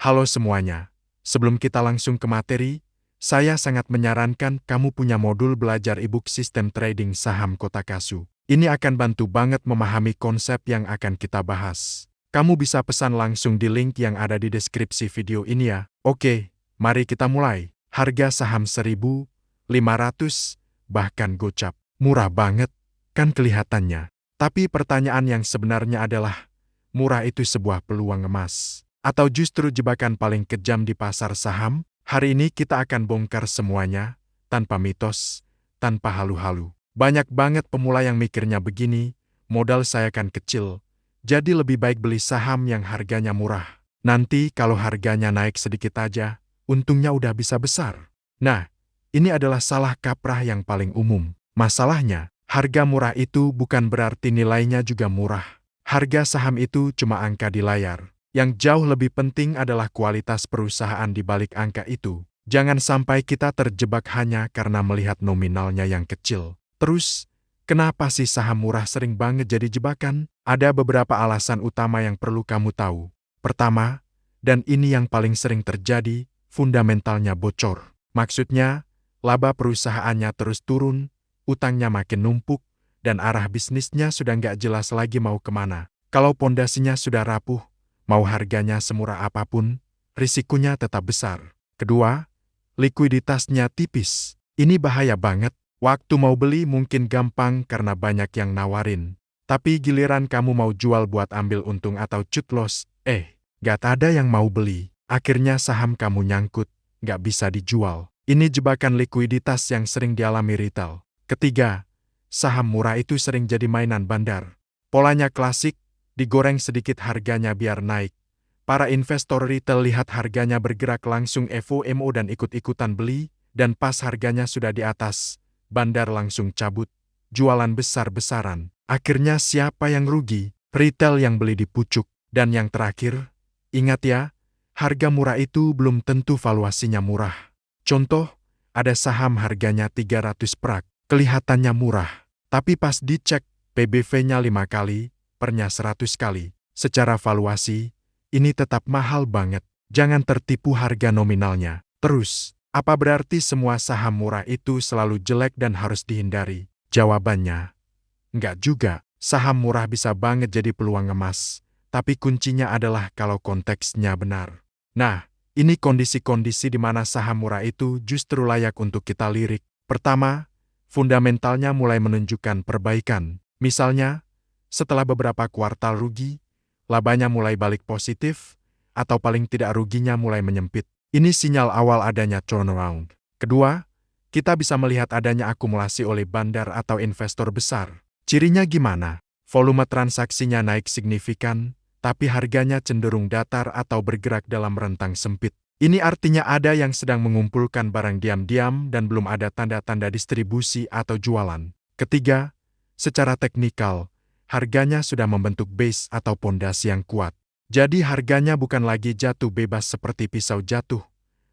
Halo semuanya. Sebelum kita langsung ke materi, saya sangat menyarankan kamu punya modul belajar e-book sistem trading saham Kotakasu. Ini akan bantu banget memahami konsep yang akan kita bahas. Kamu bisa pesan langsung di link yang ada di deskripsi video ini ya. Oke, mari kita mulai. Harga saham 1.500, bahkan gocap. Murah banget, kan kelihatannya. Tapi pertanyaan yang sebenarnya adalah, murah itu sebuah peluang emas? Atau justru jebakan paling kejam di pasar saham? Hari ini kita akan bongkar semuanya, tanpa mitos, tanpa halu-halu. Banyak banget pemula yang mikirnya begini, modal saya kan kecil, jadi lebih baik beli saham yang harganya murah. Nanti kalau harganya naik sedikit aja, untungnya udah bisa besar. Nah, ini adalah salah kaprah yang paling umum. Masalahnya, harga murah itu bukan berarti nilainya juga murah. Harga saham itu cuma angka di layar. Yang jauh lebih penting adalah kualitas perusahaan di balik angka itu. Jangan sampai kita terjebak hanya karena melihat nominalnya yang kecil. Terus, kenapa sih saham murah sering banget jadi jebakan? Ada beberapa alasan utama yang perlu kamu tahu. Pertama, dan ini yang paling sering terjadi, fundamentalnya bocor. Maksudnya, laba perusahaannya terus turun, utangnya makin numpuk, dan arah bisnisnya sudah nggak jelas lagi mau kemana. Kalau pondasinya sudah rapuh, mau harganya semurah apapun, risikonya tetap besar. Kedua, likuiditasnya tipis. Ini bahaya banget. Waktu mau beli mungkin gampang karena banyak yang nawarin. Tapi giliran kamu mau jual buat ambil untung atau cut loss, gak ada yang mau beli. Akhirnya saham kamu nyangkut, gak bisa dijual. Ini jebakan likuiditas yang sering dialami retail. Ketiga, saham murah itu sering jadi mainan bandar. Polanya klasik, digoreng sedikit harganya biar naik. Para investor retail lihat harganya bergerak langsung FOMO dan ikut-ikutan beli, dan pas harganya sudah di atas, bandar langsung cabut, jualan besar-besaran. Akhirnya siapa yang rugi? Retail yang beli di pucuk. Dan yang terakhir, ingat ya, harga murah itu belum tentu valuasinya murah. Contoh, ada saham harganya 300 prak, kelihatannya murah. Tapi pas dicek, PBV-nya 5 kali, pernya 100 kali. Secara valuasi, ini tetap mahal banget. Jangan tertipu harga nominalnya. Terus, apa berarti semua saham murah itu selalu jelek dan harus dihindari? Jawabannya, enggak juga. Saham murah bisa banget jadi peluang emas. Tapi kuncinya adalah kalau konteksnya benar. Nah, ini kondisi-kondisi di mana saham murah itu justru layak untuk kita lirik. Pertama, fundamentalnya mulai menunjukkan perbaikan. Misalnya, setelah beberapa kuartal rugi, labanya mulai balik positif, atau paling tidak ruginya mulai menyempit. Ini sinyal awal adanya turnaround. Kedua, kita bisa melihat adanya akumulasi oleh bandar atau investor besar. Cirinya gimana? Volume transaksinya naik signifikan, tapi harganya cenderung datar atau bergerak dalam rentang sempit. Ini artinya ada yang sedang mengumpulkan barang diam-diam dan belum ada tanda-tanda distribusi atau jualan. Ketiga, secara teknikal, harganya sudah membentuk base atau pondasi yang kuat. Jadi harganya bukan lagi jatuh bebas seperti pisau jatuh,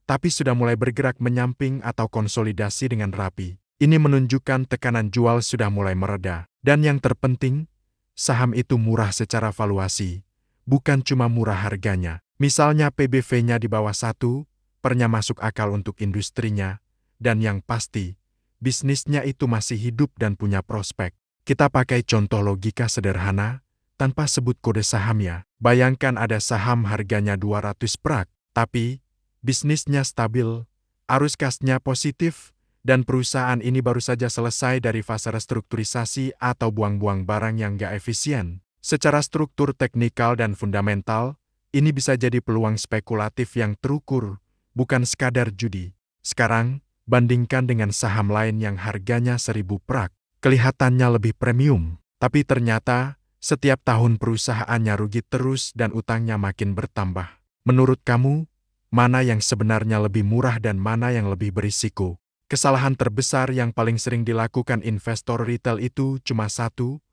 tapi sudah mulai bergerak menyamping atau konsolidasi dengan rapi. Ini menunjukkan tekanan jual sudah mulai mereda. Dan yang terpenting, saham itu murah secara valuasi, bukan cuma murah harganya. Misalnya PBV-nya di bawah 1, pernya masuk akal untuk industrinya, dan yang pasti, bisnisnya itu masih hidup dan punya prospek. Kita pakai contoh logika sederhana, tanpa sebut kode sahamnya. Bayangkan ada saham harganya 200 prak, tapi bisnisnya stabil, arus kasnya positif, dan perusahaan ini baru saja selesai dari fase restrukturisasi atau buang-buang barang yang nggak efisien. Secara struktur teknikal dan fundamental, ini bisa jadi peluang spekulatif yang terukur, bukan sekadar judi. Sekarang, bandingkan dengan saham lain yang harganya 1000 prak. Kelihatannya lebih premium, tapi ternyata setiap tahun perusahaannya rugi terus dan utangnya makin bertambah. Menurut kamu, mana yang sebenarnya lebih murah dan mana yang lebih berisiko? Kesalahan terbesar yang paling sering dilakukan investor retail itu cuma satu,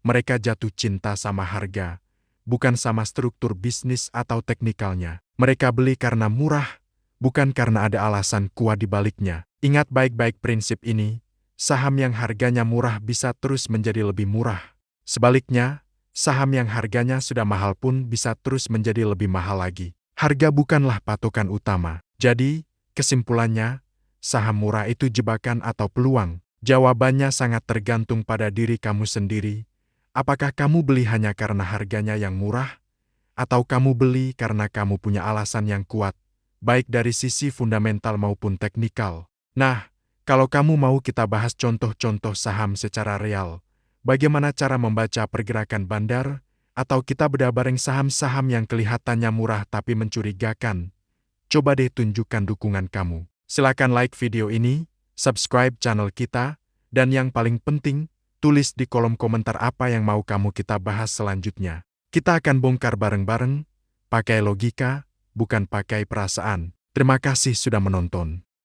mereka jatuh cinta sama harga, bukan sama struktur bisnis atau teknikalnya. Mereka beli karena murah, bukan karena ada alasan kuat di baliknya. Ingat baik-baik prinsip ini, saham yang harganya murah bisa terus menjadi lebih murah. Sebaliknya, saham yang harganya sudah mahal pun bisa terus menjadi lebih mahal lagi. Harga bukanlah patokan utama. Jadi, kesimpulannya, saham murah itu jebakan atau peluang? Jawabannya sangat tergantung pada diri kamu sendiri. Apakah kamu beli hanya karena harganya yang murah? Atau kamu beli karena kamu punya alasan yang kuat, baik dari sisi fundamental maupun teknikal? Nah, kalau kamu mau kita bahas contoh-contoh saham secara real, bagaimana cara membaca pergerakan bandar, atau kita bedah bareng saham-saham yang kelihatannya murah tapi mencurigakan? Coba deh tunjukkan dukungan kamu. Silakan like video ini, subscribe channel kita, dan yang paling penting, tulis di kolom komentar apa yang mau kamu kita bahas selanjutnya. Kita akan bongkar bareng-bareng, pakai logika, bukan pakai perasaan. Terima kasih sudah menonton.